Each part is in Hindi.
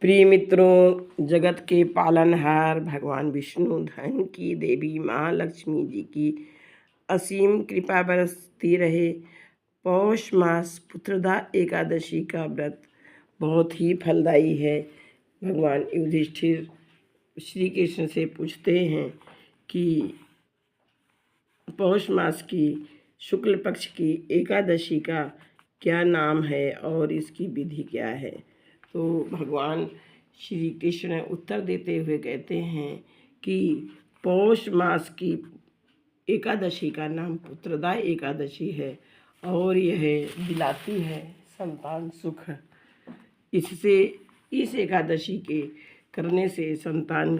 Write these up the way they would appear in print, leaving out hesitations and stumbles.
प्रिय मित्रों, जगत के पालनहार भगवान विष्णु, धन की देवी माँ लक्ष्मी जी की असीम कृपा बरसती रहे। पौष मास पुत्रदा एकादशी का व्रत बहुत ही फलदायी है। भगवान युधिष्ठिर श्री कृष्ण से पूछते हैं कि पौष मास की शुक्ल पक्ष की एकादशी का क्या नाम है और इसकी विधि क्या है। तो भगवान श्री कृष्ण उत्तर देते हुए कहते हैं कि पौष मास की एकादशी का नाम पुत्रदा एकादशी है और यह दिलाती है संतान सुख। इससे इस एकादशी के करने से संतान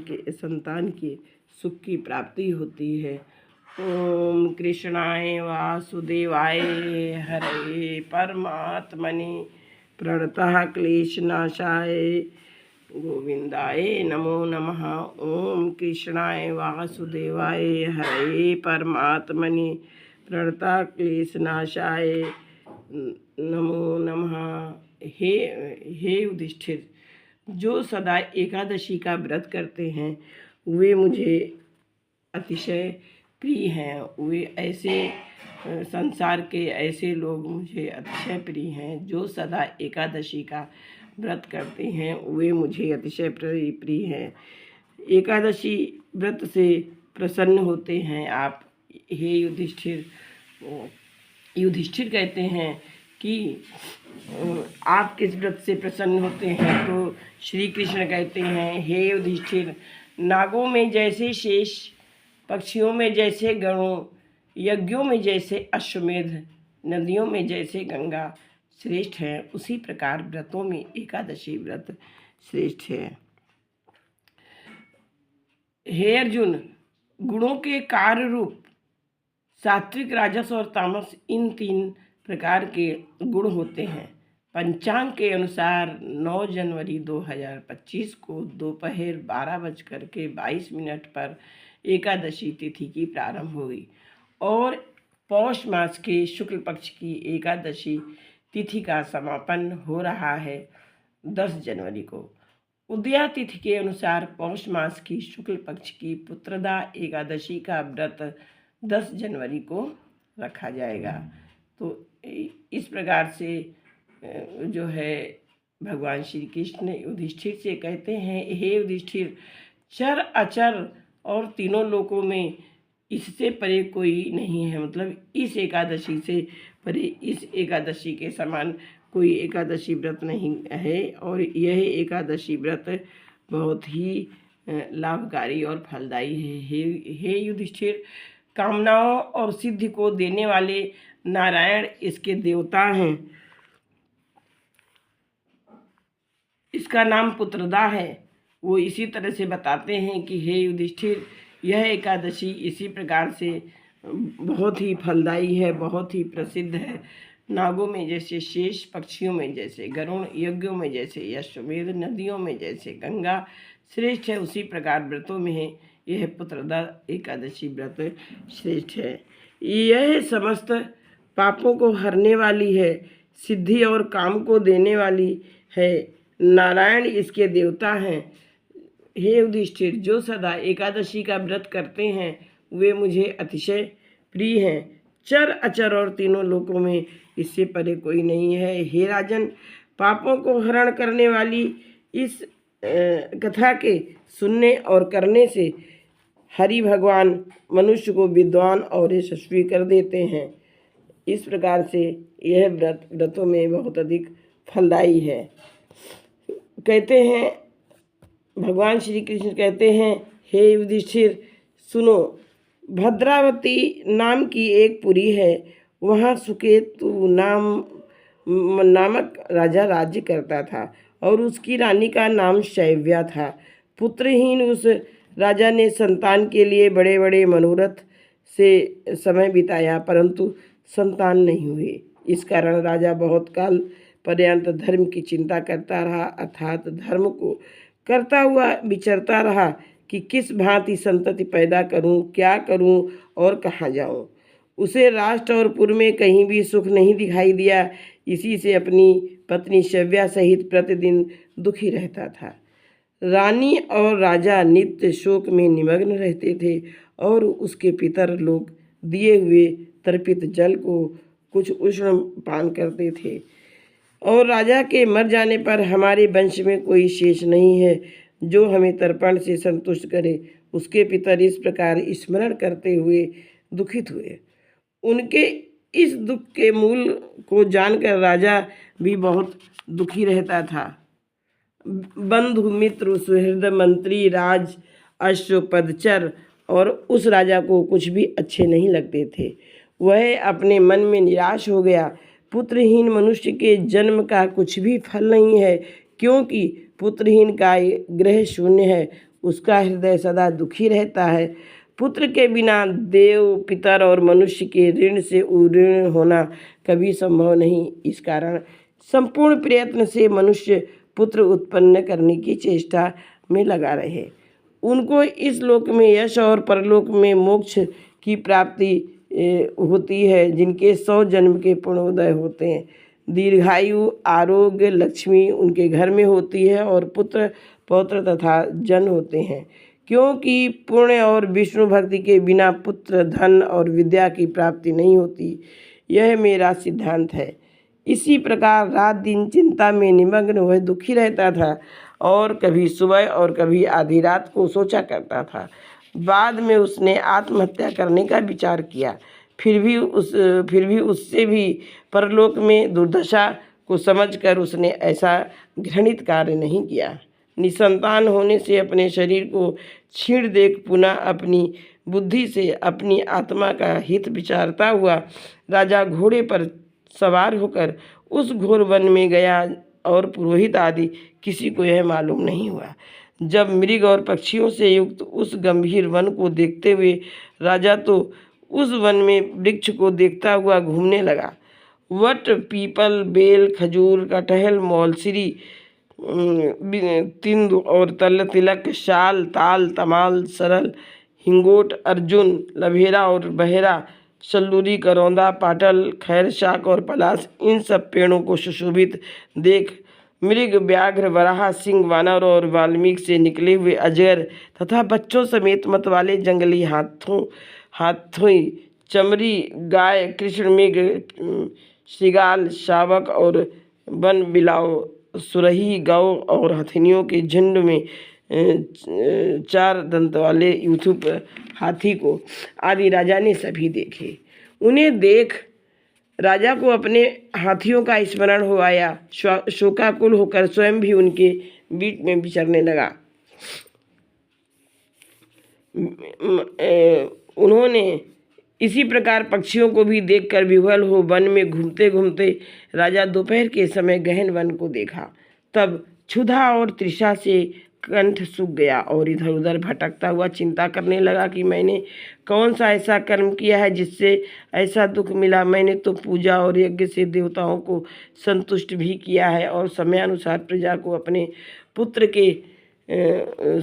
के सुख की प्राप्ति होती है। ओम कृष्णाय वासुदेवाय हरे परमात्मने प्रणतः क्लेशनाशाय गोविंदाय नमो नमः। ओम कृष्णाय वासुदेवाय हरे परमात्मने प्रणतः क्लेशनाशाय नमो नमः। हे युधिष्ठिर, जो सदा एकादशी का व्रत करते हैं वे मुझे अतिशय प्रिय हैं। वे ऐसे संसार के ऐसे लोग मुझे अतिशय प्रिय हैं जो सदा एकादशी का व्रत करते हैं, वे मुझे अतिशय प्रिय हैं। एकादशी व्रत से प्रसन्न होते हैं आप। हे युधिष्ठिर, युधिष्ठिर कहते हैं कि आप किस व्रत से प्रसन्न होते हैं। तो श्री कृष्ण कहते हैं, हे युधिष्ठिर, नागों में जैसे शेष, पक्षियों में जैसे गरुड़, यज्ञों में जैसे अश्वमेध, नदियों में जैसे गंगा श्रेष्ठ है, उसी प्रकार व्रतों में एकादशी व्रत श्रेष्ठ है। हे अर्जुन, गुणों के कार्य रूप सात्विक, राजस और तामस, इन 3 प्रकार के गुण होते हैं। पंचांग के अनुसार 9 जनवरी 2025 को दोपहर 12:22 पर एकादशी तिथि की प्रारंभ हुई और पौष मास के शुक्ल पक्ष की एकादशी तिथि का समापन हो रहा है 10 जनवरी को। उदया तिथि के अनुसार पौष मास की शुक्ल पक्ष की पुत्रदा एकादशी का व्रत 10 जनवरी को रखा जाएगा। तो इस प्रकार से जो है भगवान श्री कृष्ण युधिष्ठिर से कहते हैं, हे युधिष्ठिर, चर अचर और तीनों लोकों में इससे परे कोई नहीं है। मतलब इस एकादशी से परे, इस एकादशी के समान कोई एकादशी व्रत नहीं है और यह एकादशी व्रत बहुत ही लाभकारी और फलदायी है। हे युधिष्ठिर, कामनाओं और सिद्धि को देने वाले नारायण इसके देवता हैं। इसका नाम पुत्रदा है। वो इसी तरह से बताते हैं कि हे युधिष्ठिर, यह एकादशी इसी प्रकार से बहुत ही फलदायी है, बहुत ही प्रसिद्ध है। नागों में जैसे शेष, पक्षियों में जैसे गरुड़, यज्ञों में जैसे अश्वमेध, नदियों में जैसे गंगा श्रेष्ठ है, उसी प्रकार व्रतों में है यह पुत्रदा एकादशी व्रत श्रेष्ठ है। यह समस्त पापों को हरने वाली है, सिद्धि और काम को देने वाली है। नारायण इसके देवता हैं। हे युधिष्ठिर, जो सदा एकादशी का व्रत करते हैं वे मुझे अतिशय प्रिय हैं। चर अचर और तीनों लोकों में इससे परे कोई नहीं है। हे राजन, पापों को हरण करने वाली इस कथा के सुनने और करने से हरि भगवान मनुष्य को विद्वान और यशस्वी कर देते हैं। इस प्रकार से यह व्रतों में बहुत अधिक फलदायी है। कहते हैं, भगवान श्री कृष्ण कहते हैं, हे युधिष्ठिर सुनो, भद्रावती नाम की एक पुरी है, वहाँ सुकेतु नामक राजा राज्य करता था और उसकी रानी का नाम शैव्या था। पुत्रहीन उस राजा ने संतान के लिए बड़े बड़े मनोरथ से समय बिताया, परंतु संतान नहीं हुए। इस कारण राजा बहुत काल पर्यंत धर्म की चिंता करता रहा, अर्थात धर्म को करता हुआ विचरता रहा कि किस भांति संतति पैदा करूं, क्या करूं और कहाँ जाऊं। उसे राष्ट्र और पुर में कहीं भी सुख नहीं दिखाई दिया। इसी से अपनी पत्नी शव्या सहित प्रतिदिन दुखी रहता था। रानी और राजा नित्य शोक में निमग्न रहते थे और उसके पितर लोग दिए हुए तर्पित जल को कुछ उष्ण पान करते थे। और राजा के मर जाने पर हमारे वंश में कोई शेष नहीं है जो हमें तर्पण से संतुष्ट करे। उसके पितर इस प्रकार स्मरण करते हुए दुखित हुए। उनके इस दुख के मूल को जानकर राजा भी बहुत दुखी रहता था। बंधु मित्र सुहृद मंत्री राज अश्वपदचर और उस राजा को कुछ भी अच्छे नहीं लगते थे। वह अपने मन में निराश हो गया। पुत्रहीन मनुष्य के जन्म का कुछ भी फल नहीं है, क्योंकि पुत्रहीन का गृह शून्य है, उसका हृदय सदा दुखी रहता है। पुत्र के बिना देव पितर और मनुष्य के ऋण से उऋण होना कभी संभव नहीं। इस कारण संपूर्ण प्रयत्न से मनुष्य पुत्र उत्पन्न करने की चेष्टा में लगा रहे। उनको इस लोक में यश और परलोक में मोक्ष की प्राप्ति होती है, जिनके 100 जन्म के पुण्योदय होते हैं। दीर्घायु आरोग्य लक्ष्मी उनके घर में होती है और पुत्र पौत्र तथा जन होते हैं, क्योंकि पुण्य और विष्णु भक्ति के बिना पुत्र धन और विद्या की प्राप्ति नहीं होती। यह मेरा सिद्धांत है। इसी प्रकार रात दिन चिंता में निमग्न वह दुखी रहता था और कभी सुबह और कभी आधी रात को सोचा करता था। बाद में उसने आत्महत्या करने का विचार किया, फिर भी उससे भी परलोक में दुर्दशा को समझकर उसने ऐसा घृणित कार्य नहीं किया। निसंतान होने से अपने शरीर को क्षीण देख पुनः अपनी बुद्धि से अपनी आत्मा का हित विचारता हुआ राजा घोड़े पर सवार होकर उस घोर वन में गया और पुरोहित आदि किसी को यह मालूम नहीं हुआ। जब मृग और पक्षियों से युक्त उस गंभीर वन को देखते हुए राजा तो उस वन में वृक्ष को देखता हुआ घूमने लगा। वट पीपल बेल खजूर कटहल मौलसिरी तिंद और तल तिलक शाल ताल तमाल सरल हिंगोट अर्जुन लभेरा और बहेरा सल्लूरी करौंदा पाटल खैर शाक और पलाश, इन सब पेड़ों को सुशोभित देख मृग व्याघ्र वराह सिंह वानर और वाल्मीकि से निकले हुए अजगर तथा बच्चों समेत मत वाले जंगली हाथी चमरी गाय कृष्ण मृग श्रृगाल शावक और वन बिलाव सुरही गौ और हथिनियों के झुंड में 4 दंत वाले यूथुप हाथी को आदि राजा ने सभी देखे। उन्हें देख राजा को अपने हाथियों का स्मरण हो आया। शोकाकुल होकर स्वयं भी उनके बीच में विचरने लगा। उन्होंने इसी प्रकार पक्षियों को भी देखकर विह्वल हो वन में घूमते घूमते राजा दोपहर के समय गहन वन को देखा। तब क्षुधा और तृषा से कंठ सूख गया और इधर उधर भटकता हुआ चिंता करने लगा कि मैंने कौन सा ऐसा कर्म किया है जिससे ऐसा दुख मिला। मैंने तो पूजा और यज्ञ से देवताओं को संतुष्ट भी किया है और समयानुसार प्रजा को अपने पुत्र के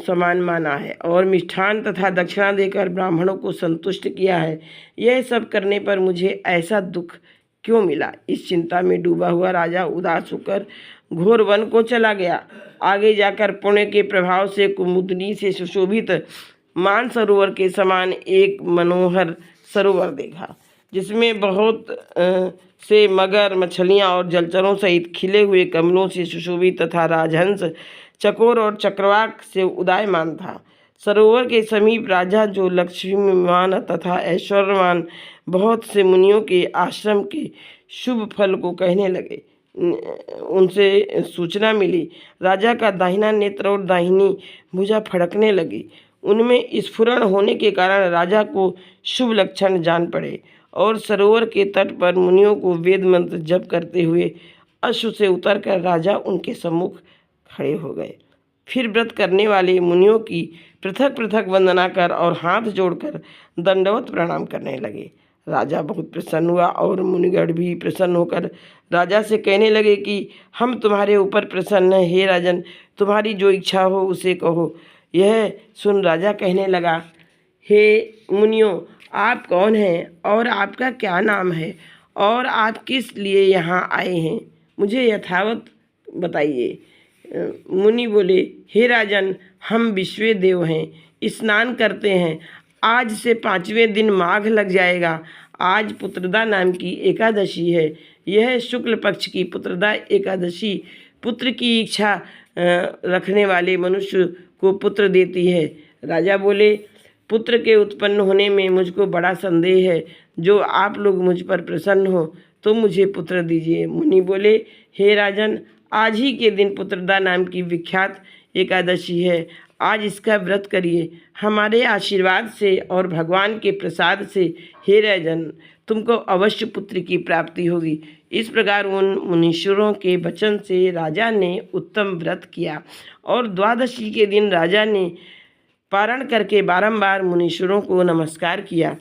समान माना है और मिष्ठान तथा दक्षिणा देकर ब्राह्मणों को संतुष्ट किया है। यह सब करने पर मुझे ऐसा दुख क्यों मिला? इस चिंता में डूबा हुआ राजा उदास होकर घोर वन को चला गया। आगे जाकर पुण्य के प्रभाव से कुमुदनी से सुशोभित मान सरोवर के समान एक मनोहर सरोवर देखा, जिसमें बहुत से मगर मछलियाँ और जलचरों सहित खिले हुए कमलों से सुशोभित तथा राजहंस चकोर और चक्रवाक से उदयमान था। सरोवर के समीप राजा जो लक्ष्मीवान तथा ऐश्वर्यवान बहुत से मुनियों के आश्रम के शुभ फल को कहने लगे। उनसे सूचना मिली। राजा का दाहिना नेत्र और दाहिनी भुजा फड़कने लगी। उनमें स्फुरण होने के कारण राजा को शुभ लक्षण जान पड़े और सरोवर के तट पर मुनियों को वेद मंत्र जप करते हुए अश्व से उतरकर राजा उनके सम्मुख खड़े हो गए। फिर व्रत करने वाले मुनियों की पृथक पृथक वंदना कर और हाथ जोड़कर दंडवत प्रणाम करने लगे। राजा बहुत प्रसन्न हुआ और मुनिगण भी प्रसन्न होकर राजा से कहने लगे कि हम तुम्हारे ऊपर प्रसन्न हैं। हे राजन, तुम्हारी जो इच्छा हो उसे कहो। यह सुन राजा कहने लगा, हे मुनियों, आप कौन हैं और आपका क्या नाम है और आप किस लिए यहाँ आए हैं? मुझे यथावत बताइए। मुनि बोले, हे राजन, हम विश्व देव हैं, स्नान करते हैं। आज से 5वें दिन माघ लग जाएगा। आज पुत्रदा नाम की एकादशी है। यह शुक्ल पक्ष की पुत्रदा एकादशी पुत्र की इच्छा रखने वाले मनुष्य को पुत्र देती है। राजा बोले, पुत्र के उत्पन्न होने में मुझको बड़ा संदेह है। जो आप लोग मुझ पर प्रसन्न हो तो मुझे पुत्र दीजिए। मुनि बोले, हे राजन, आज ही के दिन पुत्रदा नाम की विख्यात एकादशी है। आज इसका व्रत करिए। हमारे आशीर्वाद से और भगवान के प्रसाद से हे राजन, तुमको अवश्य पुत्र की प्राप्ति होगी। इस प्रकार उन मुनीश्वरों के वचन से राजा ने उत्तम व्रत किया और द्वादशी के दिन राजा ने पारण करके बारंबार मुनीश्वरों को नमस्कार किया।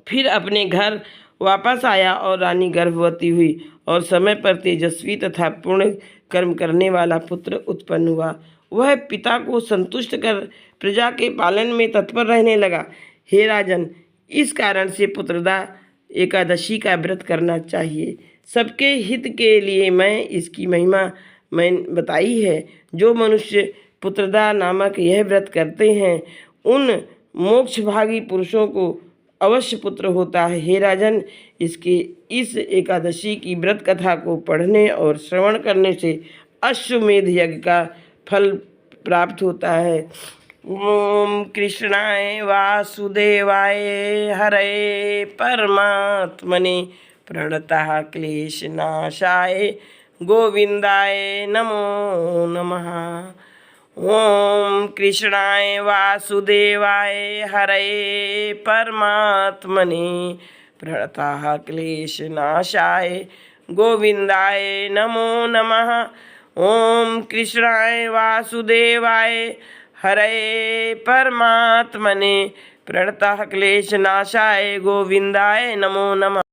फिर अपने घर वापस आया और रानी गर्भवती हुई और समय पर तेजस्वी तथा पूर्ण कर्म करने वाला पुत्र उत्पन्न हुआ। वह पिता को संतुष्ट कर प्रजा के पालन में तत्पर रहने लगा। हे राजन, इस कारण से पुत्रदा एकादशी का व्रत करना चाहिए। सबके हित के लिए मैं इसकी महिमा बताई है। जो मनुष्य पुत्रदा नामक यह व्रत करते हैं उन मोक्षभागी पुरुषों को अवश्य पुत्र होता है। हे राजन, इस एकादशी की व्रत कथा को पढ़ने और श्रवण करने से अश्वमेध यज्ञ का फल प्राप्त होता है। ओम कृष्णाय वासुदेवाय हरे परमात्मने प्रणतः क्लेशनाशाय गोविंदाय नमो नमः। ओम कृष्णाय वासुदेवाय हरे परमात्मने प्रणतः क्लेशनाशाय गोविंदाय नमो नमः। ओम कृष्णाय वासुदेवाय हरे परमात्मने प्रणतः क्लेशनाशाय गोविंदाय नमो नमः।